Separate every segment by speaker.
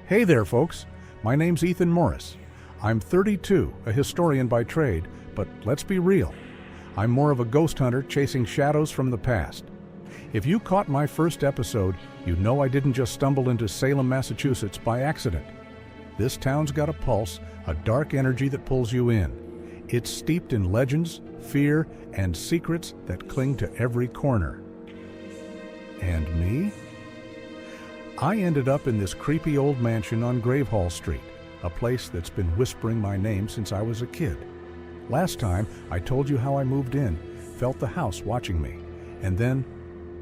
Speaker 1: Hey there, folks. My name's Ethan Morris. I'm 32, a historian by trade, but let's be real. I'm more of a ghost hunter chasing shadows from the past. If you caught my first episode, you know I didn't just stumble into Salem, Massachusetts by accident. This town's got a pulse, a dark energy that pulls you in. It's steeped in legends, fear, and secrets that cling to every corner. And me? I ended up in this creepy old mansion on Gravehall Street, a place that's been whispering my name since I was a kid. Last time, I told you how I moved in, felt the house watching me, and then,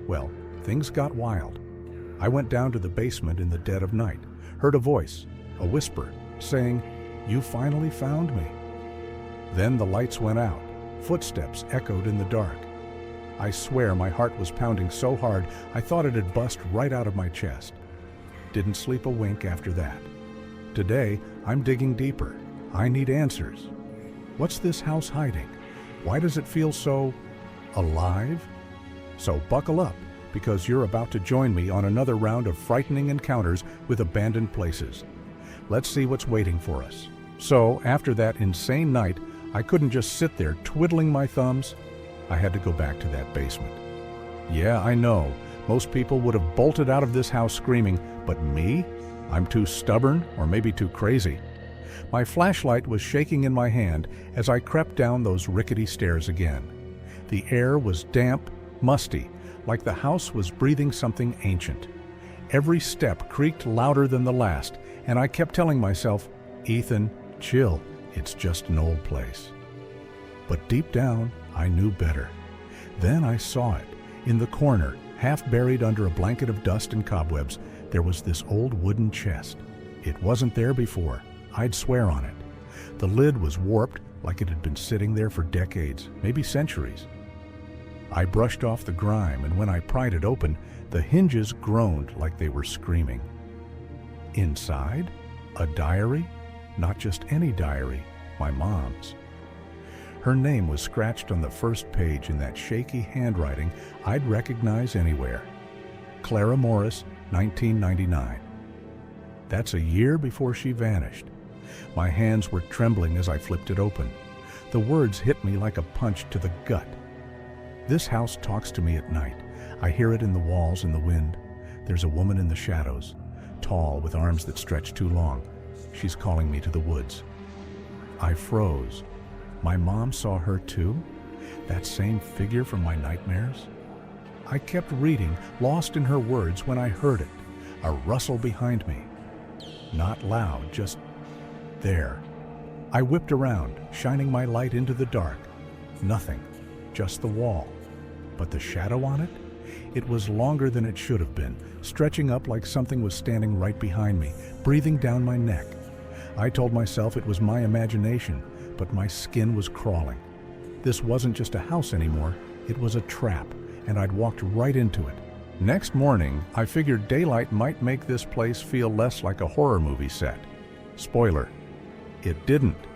Speaker 1: well, things got wild. I went down to the basement in the dead of night, heard a voice, a whisper, saying, "You finally found me." Then the lights went out, footsteps echoed in the dark. I swear my heart was pounding so hard I thought it had bust right out of my chest. Didn't sleep a wink after that. Today, I'm digging deeper. I need answers. What's this house hiding? Why does it feel so alive? So buckle up, because you're about to join me on another round of frightening encounters with abandoned places. Let's see what's waiting for us. So, after that insane night, I couldn't just sit there twiddling my thumbs. I had to go back to that basement. Yeah, I know. Most people would have bolted out of this house screaming, but me? I'm too stubborn, or maybe too crazy. My flashlight was shaking in my hand as I crept down those rickety stairs again. The air was damp, musty, like the house was breathing something ancient. Every step creaked louder than the last, and I kept telling myself, "Ethan, chill, it's just an old place." But deep down, I knew better. Then I saw it. In the corner, half buried under a blanket of dust and cobwebs, there was this old wooden chest. It wasn't there before. I'd swear on it. The lid was warped, like it had been sitting there for decades, maybe centuries. I brushed off the grime, and when I pried it open, the hinges groaned like they were screaming. Inside, a diary? Not just any diary, my mom's. Her name was scratched on the first page in that shaky handwriting I'd recognize anywhere. Clara Morris, 1999. That's a year before she vanished. My hands were trembling as I flipped it open. The words hit me like a punch to the gut. This house talks to me at night. I hear it in the walls and the wind. There's a woman in the shadows, tall with arms that stretch too long. She's calling me to the woods. I froze. My mom saw her too? That same figure from my nightmares? I kept reading, lost in her words, when I heard it. A rustle behind me. Not loud, just there. I whipped around, shining my light into the dark. Nothing, just the wall. But the shadow on it? It was longer than it should have been, stretching up like something was standing right behind me, breathing down my neck. I told myself it was my imagination, but my skin was crawling. This wasn't just a house anymore, it was a trap, and I'd walked right into it. Next morning, I figured daylight might make this place feel less like a horror movie set. Spoiler, it didn't.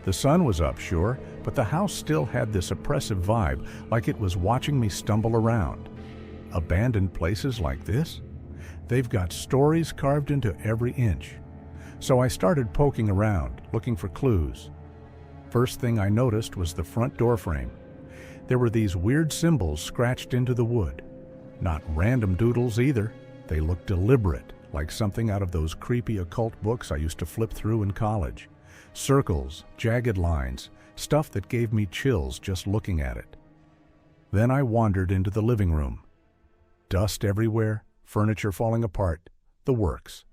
Speaker 1: The sun was up, sure, but the house still had this oppressive vibe, like it was watching me stumble around. Abandoned places like this? They've got stories carved into every inch. So I started poking around, looking for clues. First thing I noticed was the front door frame. There were these weird symbols scratched into the wood. Not random doodles either. They looked deliberate, like something out of those creepy occult books I used to flip through in college. Circles, jagged lines, stuff that gave me chills just looking at it. Then I wandered into the living room. Dust everywhere, furniture falling apart, the works.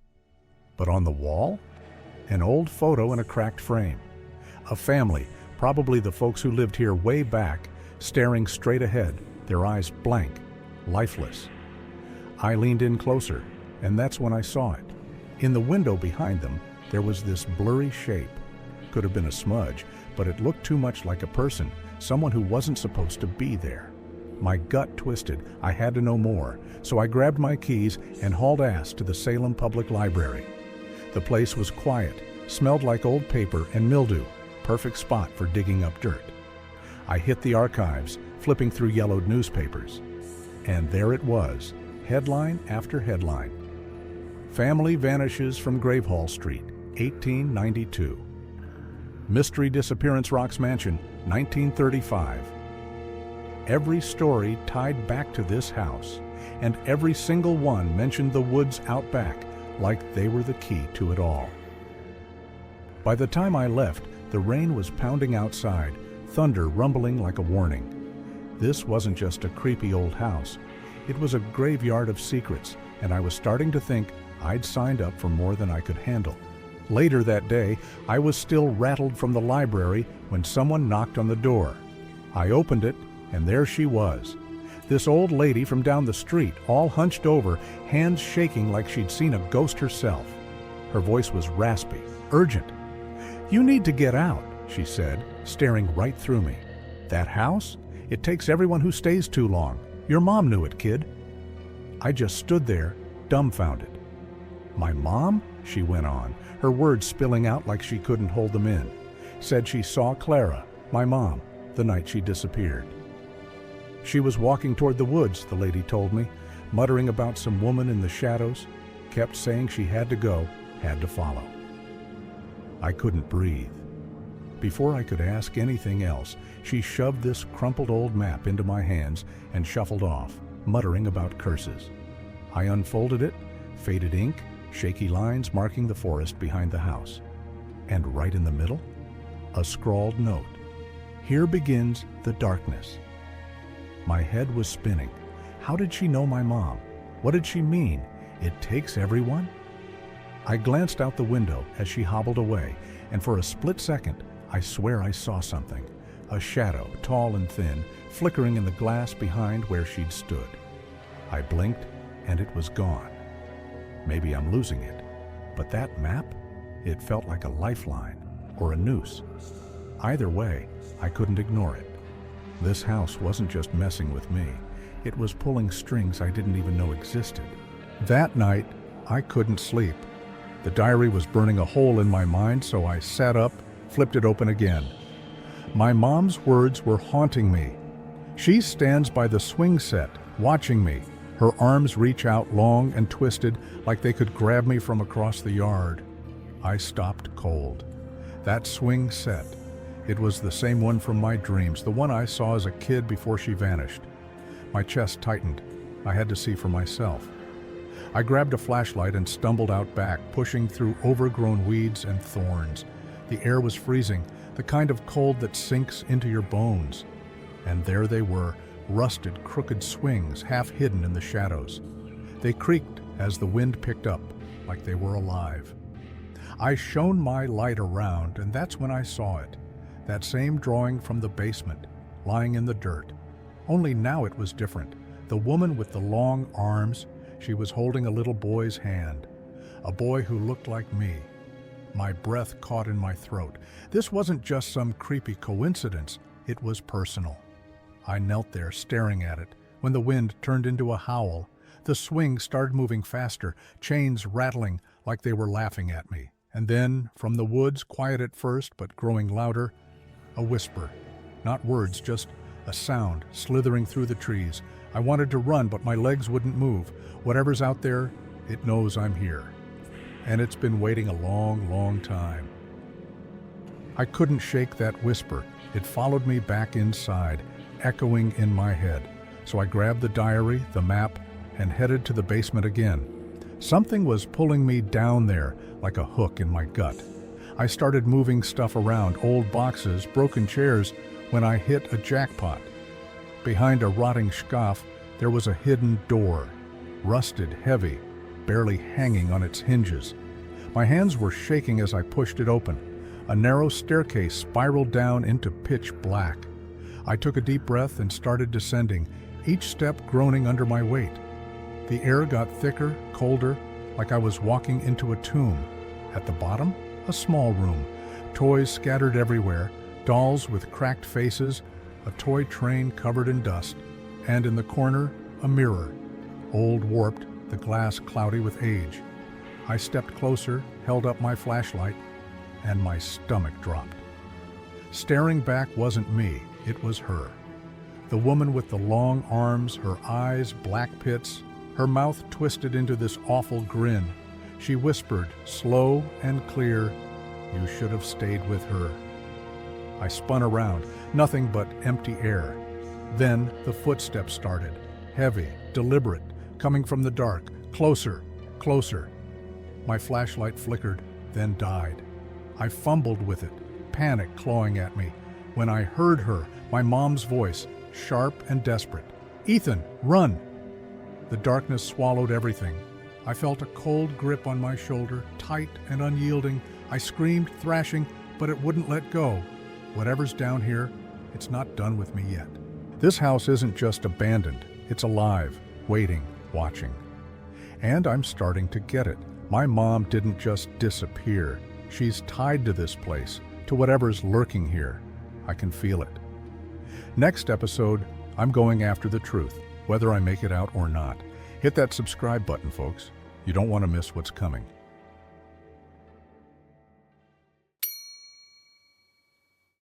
Speaker 1: But on the wall, an old photo in a cracked frame. A family, probably the folks who lived here way back, staring straight ahead, their eyes blank, lifeless. I leaned in closer, and that's when I saw it. In the window behind them, there was this blurry shape. Could have been a smudge, but it looked too much like a person, someone who wasn't supposed to be there. My gut twisted. I had to know more, so I grabbed my keys and hauled ass to the Salem Public Library. The place was quiet, smelled like old paper and mildew, perfect spot for digging up dirt. I hit the archives, flipping through yellowed newspapers. And there it was, headline after headline. Family vanishes from Gravehall Street, 1892. Mystery disappearance rocks mansion, 1935. Every story tied back to this house, and every single one mentioned the woods out back like they were the key to it all. By the time I left, the rain was pounding outside, thunder rumbling like a warning. This wasn't just a creepy old house. It was a graveyard of secrets, and I was starting to think I'd signed up for more than I could handle. Later that day, I was still rattled from the library when someone knocked on the door. I opened it, and there she was. This old lady from down the street, all hunched over, hands shaking like she'd seen a ghost herself. Her voice was raspy, urgent. "You need to get out," she said, staring right through me. "That house? It takes everyone who stays too long. Your mom knew it, kid." I just stood there, dumbfounded. "My mom?" she went on, her words spilling out like she couldn't hold them in. "Said she saw Clara, my mom, the night she disappeared." She was walking toward the woods, the lady told me, muttering about some woman in the shadows, kept saying she had to go, had to follow. I couldn't breathe. Before I could ask anything else, she shoved this crumpled old map into my hands and shuffled off, muttering about curses. I unfolded it, faded ink, shaky lines marking the forest behind the house. And right in the middle, a scrawled note. "Here begins the darkness." My head was spinning. How did she know my mom? What did she mean? It takes everyone? I glanced out the window as she hobbled away, and for a split second, I swear I saw something. A shadow, tall and thin, flickering in the glass behind where she'd stood. I blinked, and it was gone. Maybe I'm losing it, but that map? It felt like a lifeline, or a noose. Either way, I couldn't ignore it. This house wasn't just messing with me. It was pulling strings I didn't even know existed. That night, I couldn't sleep. The diary was burning a hole in my mind, so I sat up, flipped it open again. My mom's words were haunting me. She stands by the swing set, watching me. Her arms reach out long and twisted, like they could grab me from across the yard. I stopped cold. That swing set. It was the same one from my dreams, the one I saw as a kid before she vanished. My chest tightened. I had to see for myself. I grabbed a flashlight and stumbled out back, pushing through overgrown weeds and thorns. The air was freezing, the kind of cold that sinks into your bones. And there they were, rusted, crooked swings, half hidden in the shadows. They creaked as the wind picked up, like they were alive. I shone my light around, and that's when I saw it. That same drawing from the basement, lying in the dirt. Only now it was different. The woman with the long arms, she was holding a little boy's hand. A boy who looked like me. My breath caught in my throat. This wasn't just some creepy coincidence. It was personal. I knelt there, staring at it, when the wind turned into a howl. The swing started moving faster, chains rattling like they were laughing at me. And then, from the woods, quiet at first but growing louder, a whisper. Not words, just a sound slithering through the trees. I wanted to run, but my legs wouldn't move. Whatever's out there, it knows I'm here. And it's been waiting a long, long time. I couldn't shake that whisper. It followed me back inside, echoing in my head. So I grabbed the diary, the map, and headed to the basement again. Something was pulling me down there, like a hook in my gut. I started moving stuff around, old boxes, broken chairs, when I hit a jackpot. Behind a rotting scaff, there was a hidden door, rusted, heavy, barely hanging on its hinges. My hands were shaking as I pushed it open. A narrow staircase spiraled down into pitch black. I took a deep breath and started descending, each step groaning under my weight. The air got thicker, colder, like I was walking into a tomb. At the bottom, a small room, toys scattered everywhere, dolls with cracked faces, a toy train covered in dust, and in the corner, a mirror, old, warped, the glass cloudy with age. I stepped closer, held up my flashlight, and my stomach dropped. Staring back wasn't me, it was her. The woman with the long arms, her eyes black pits, her mouth twisted into this awful grin. She whispered, slow and clear, "You should have stayed with her." I spun around, nothing but empty air. Then the footsteps started, heavy, deliberate, coming from the dark, closer, closer. My flashlight flickered, then died. I fumbled with it, panic clawing at me, when I heard her, my mom's voice, sharp and desperate. "Ethan, run!" The darkness swallowed everything. I felt a cold grip on my shoulder, tight and unyielding. I screamed, thrashing, but it wouldn't let go. Whatever's down here, it's not done with me yet. This house isn't just abandoned, it's alive, waiting, watching. And I'm starting to get it. My mom didn't just disappear. She's tied to this place, to whatever's lurking here. I can feel it. Next episode, I'm going after the truth, whether I make it out or not. Hit that subscribe button, folks. You don't want to miss what's coming.